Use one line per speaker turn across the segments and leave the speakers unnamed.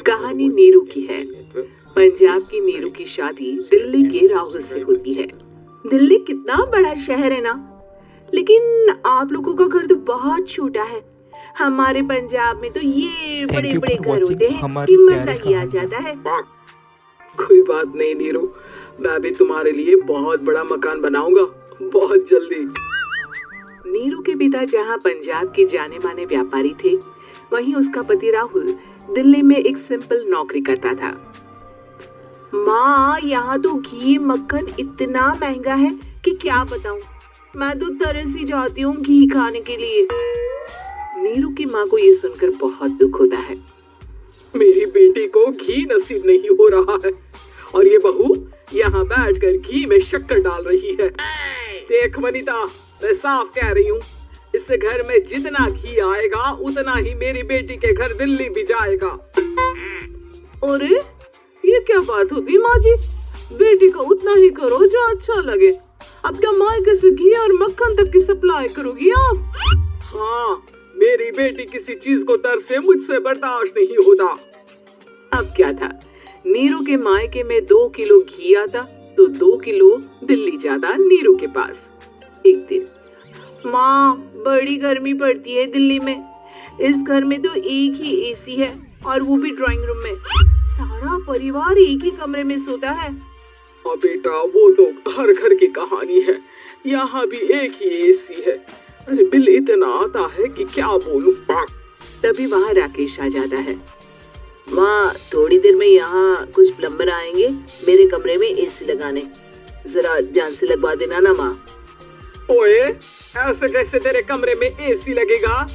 कहानी नीरू की है। पंजाब की नीरू की शादी दिल्ली के राहुल से होती है। दिल्ली कितना बड़ा शहर है ना, लेकिन आप लोगों का घर तो बहुत छोटा है। हमारे पंजाब में तो ये बड़े बड़े घर होते हैं कि मजा ही आ जाता है।
कोई बात नहीं नीरू, मैं भी तुम्हारे लिए बहुत बड़ा मकान बनाऊंगा बहुत जल्दी।
नीरू के पिता जहाँ पंजाब के जाने माने व्यापारी थे, वहीं उसका पति राहुल दिल्ली में एक सिंपल नौकरी करता था। माँ, यहाँ तो घी मक्खन इतना महंगा है कि क्या बताऊं। मैं तो तरस ही जाती हूँ घी खाने के लिए। नीरू की माँ को ये सुनकर बहुत दुख होता है।
मेरी बेटी को घी नसीब नहीं हो रहा है और ये बहू यहाँ बैठकर घी में शक्कर डाल रही है। देख वनिता, मैं साफ कह रही हूँ, इससे घर में जितना घी आएगा उतना ही मेरी बेटी के घर दिल्ली भी जाएगा।
अरे ये क्या बात होती माँ जी, बेटी को उतना ही करो जो अच्छा लगे। अब क्या मायके से घी और मक्खन तक की सप्लाई करोगी आप?
हाँ, मेरी बेटी किसी चीज को तरसे मुझसे बर्दाश्त नहीं होता।
अब क्या था, नीरू के मायके में 2 किलो घी आता तो 2 किलो दिल्ली जाता नीरू के पास। एक दिन, माँ बड़ी गर्मी पड़ती है दिल्ली में। इस घर में तो एक ही एसी है और वो भी ड्राइंग रूम में। सारा परिवार एक ही कमरे में सोता है।
हाँ बेटा, वो तो हर घर की कहानी है। यहाँ भी एक ही एसी है। अरे बिल इतना आता है कि क्या बोलूं।
तभी वहाँ राकेश आ जाता है। माँ, थोड़ी देर में यहाँ कुछ प्लम्बर आएंगे मेरे कमरे में एसी लगाने, जरा ध्यान से लगवा देना ना माँ।
ओए, ऐसे कैसे तेरे कमरे में एसी लगेगा?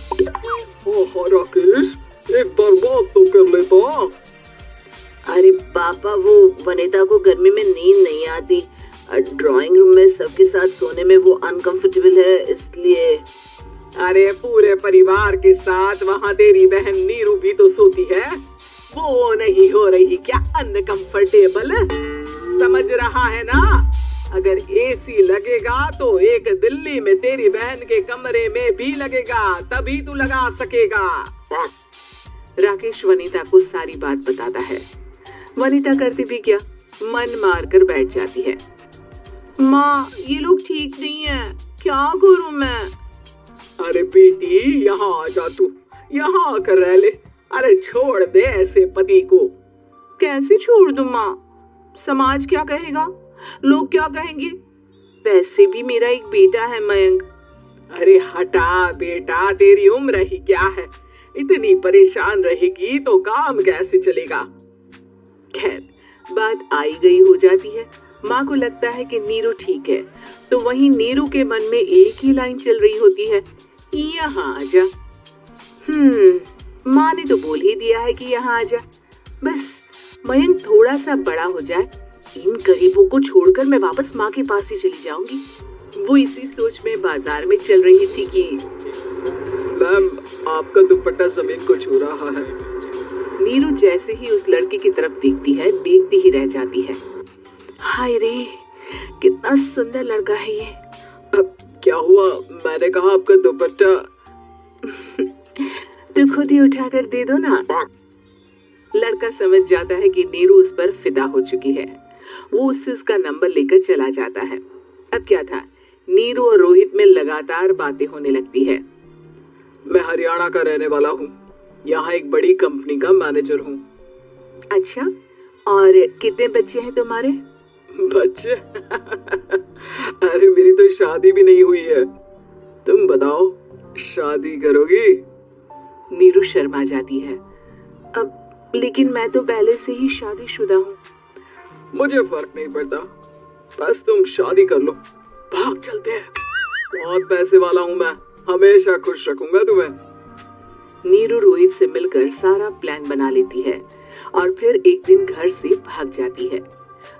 ओह राकेश, एक बार बात तो कर लेता।
अरे पापा, वो वनिता को गर्मी में नींद नहीं आती। ड्राइंग रूम में सबके साथ सोने में वो अनकंफर्टेबल है, इसलिए।
अरे पूरे परिवार के साथ वहाँ तेरी बहन नीरू भी तो सोती है, वो नहीं हो रही क्या अनकंफर्टेबल? समझ रहा है ना? अगर एसी लगेगा तो एक दिल्ली में तेरी बहन के कमरे में भी लगेगा, तभी तू लगा सकेगा।
राकेश वनिता को सारी बात बताता है। वनिता करती भी क्या, मन मार कर बैठ जाती है। माँ, ये लोग ठीक नहीं है, क्या करूं मैं?
अरे बेटी, यहाँ आ जा, तू यहाँ आकर रह ले। अरे छोड़ दे ऐसे पति को।
कैसे छोड़ दूं माँ? समाज क्या कहेगा, लोग क्या कहेंगे? वैसे भी मेरा एक बेटा है मयंक।
अरे हटा बेटा, तेरी उम्र ही क्या है, इतनी परेशान रहेगी तो काम कैसे चलेगा।
खैर, बात आई गई हो जाती है। माँ को लगता है कि नीरू ठीक है, तो वहीं नीरू के मन में एक ही लाइन चल रही होती है, यहाँ आजा। माँ ने तो बोल ही दिया है कि यहाँ आजा, बस मयंक थोड़ा सा बड़ा हो जाए, इन गरीबों को छोड़कर मैं वापस माँ के पास ही चली जाऊंगी। वो इसी सोच में बाजार में चल रही थी कि
मैम, आपका दुपट्टा जमीन को छू रहा है।
नीरू जैसे ही उस लड़के की तरफ देखती है, देखती ही रह जाती है। हाय रे, कितना सुंदर लड़का है ये।
अब क्या हुआ? मैंने कहा आपका दुपट्टा।
तो खुद ही उठाकर दे दो ना। लड़का समझ जाता है कि नीरू उस पर फिदा हो चुकी है। वो उससे उसका नंबर लेकर चला जाता है। अब क्या था, नीरू और रोहित में लगातार बातें होने लगती है।
मैं हरियाणा का रहने वाला हूँ, यहाँ एक बड़ी कंपनी का मैनेजर हूँ।
अच्छा, और कितने बच्चे हैं तुम्हारे?
बच्चे? अरे मेरी तो शादी भी नहीं हुई है। तुम बताओ, शादी करोगी?
नीरू शर्मा जाती है। अब लेकिन मैं तो पहले से ही शादीशुदा हूँ।
मुझे फर्क नहीं पड़ता, बस तुम शादी कर लो, भाग चलते हैं। बहुत पैसे वाला हूँ मैं, हमेशा खुश रखूंगा तुम्हें।
नीरू रोहित से मिलकर सारा प्लान बना लेती है और फिर एक दिन घर से भाग जाती है।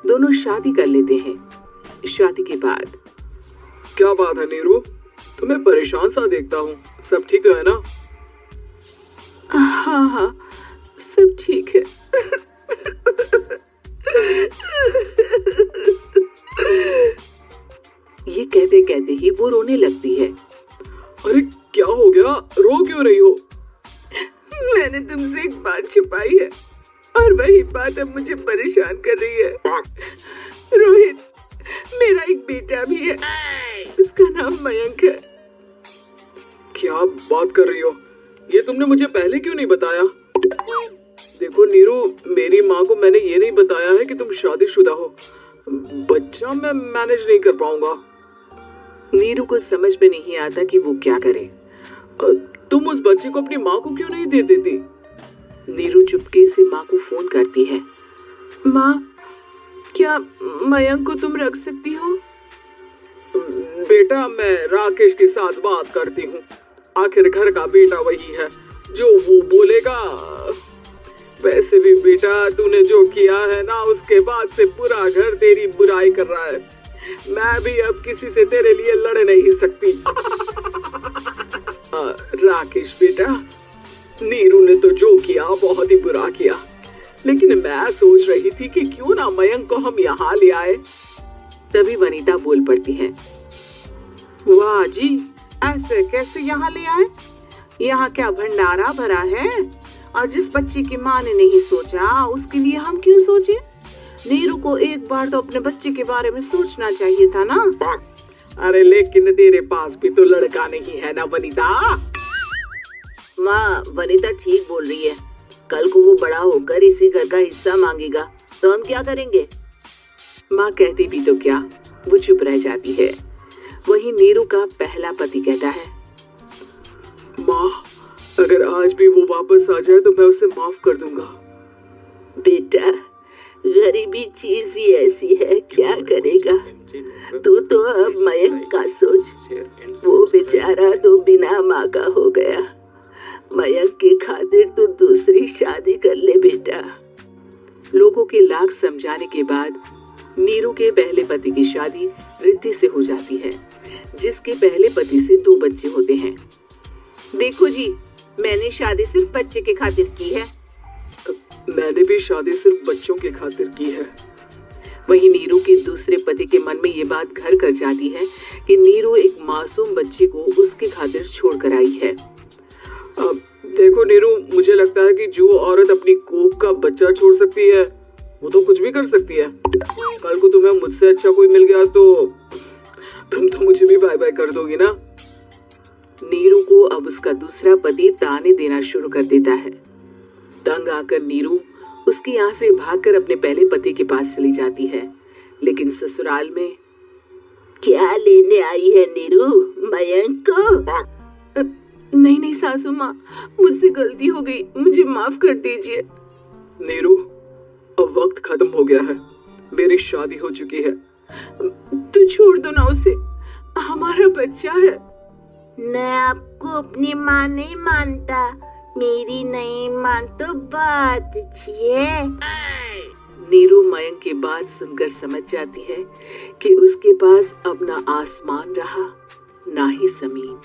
दोनों शादी कर लेते हैं। शादी के बाद,
क्या बात है नीरू, तुम्हें परेशान सा देखता हूँ, सब ठीक है ना?
हाँ, सब ठीक है। ये कहते कहते ही वो रोने लगती है।
अरे क्या हो गया, रो क्यों रही हो?
मैंने मैंने तुमसे एक बात छुपाई है और वही बात अब मुझे परेशान कर रही है। रोहित, मेरा एक बेटा भी है, उसका नाम मयंक है।
क्या बात कर रही हो? ये तुमने मुझे पहले क्यों नहीं बताया? देखो नीरू, मेरी माँ को मैंने ये नहीं बताया है कि तुम शादीशुदा हो। बच्चा मैं मैनेज नहीं कर पाऊंगा।
नीरू को समझ में नहीं आता कि वो क्या करे।
तुम उस बच्चे को अपनी माँ को क्यों नहीं दे देती?
नीरू चुपके से माँ को फोन करती है। माँ, क्या मयंक को तुम रख सकती हो?
बेटा, मैं राकेश के साथ बात करती हूँ। आखिर घर का बेटा वही है, जो वो बोलेगा। वैसे भी बेटा, तूने जो किया है ना, उसके बाद से पूरा घर तेरी बुराई कर रहा है। मैं भी अब किसी से तेरे लिए लड़ नहीं सकती। राकेश बेटा, नीरू ने तो जो किया बहुत ही बुरा किया, लेकिन मैं सोच रही थी कि क्यों ना मयंक को हम यहाँ ले आए।
तभी वनीता बोल पड़ती है। वाह जी, ऐसे कैसे यहाँ ले आए? यहाँ क्या भंडारा भरा है? और जिस बच्चे की माँ ने नहीं सोचा, उसके लिए हम क्यों सोचे? नीरू को एक बार तो अपने बच्चे के बारे में सोचना चाहिए था ना।
अरे लेकिन तेरे पास भी तो लड़का नहीं है ना वनीता।
माँ, वनीता ठीक बोल रही है। कल को वो बड़ा होकर इसी घर का हिस्सा मांगेगा तो हम क्या करेंगे? माँ कहती भी तो क्या, वो चुप रह जाती है। वही नीरू का पहला पति कहता है।
माँ, अगर आज भी वो वापस आ जाए तो मैं उसे माफ कर दूंगा।
बेटा, गरीबी चीज ही ऐसी है, क्या करेगा? तू तो अब मयंक का सोच। वो बेचारा तो बिना माँ का हो गया। मयंक के खातिर तू दूसरी शादी कर ले बेटा। लोगों के लाख समझाने के बाद नीरू के पहले पति की शादी रिद्धि से हो जाती है, जिसके पहले पति से 2 बच्चे होते हैं। देखो जी, मैंने शादी सिर्फ बच्चे के खातिर की है।
मैंने भी शादी सिर्फ बच्चों के खातिर की है।
वहीं नीरू के दूसरे पति के मन में ये बात घर कर जाती है कि नीरू एक मासूम बच्चे को उसके खातिर छोड़ कर आई है।
अब देखो नीरू, मुझे लगता है कि जो औरत अपनी कोख का बच्चा छोड़ सकती है, वो तो कुछ भी कर सकती है। कल को तुम्हें मुझसे अच्छा कोई मिल गया तो तुम तो मुझे भी बाय बाय कर दोगी ना।
नीरू को अब उसका दूसरा पति ताने देना शुरू कर देता है। तंग आकर नीरू उसके यहाँ से भागकर अपने पहले पति के पास चली जाती है। लेकिन ससुराल में क्या लेने आई है नीरू, मयंक को? नहीं नहीं सासू माँ, मुझसे गलती हो गई, मुझे माफ कर दीजिए।
नीरू, अब वक्त खत्म हो गया है, मेरी शादी हो चुकी है।
तो छोड़ दो ना उसे, हमारा बच्चा है। मैं आपको अपनी माँ नहीं मानता, मेरी नहीं मान तो बात है। नीरू मयंक की बात सुनकर समझ जाती है कि उसके पास अब ना आसमान रहा, ना ही जमीन।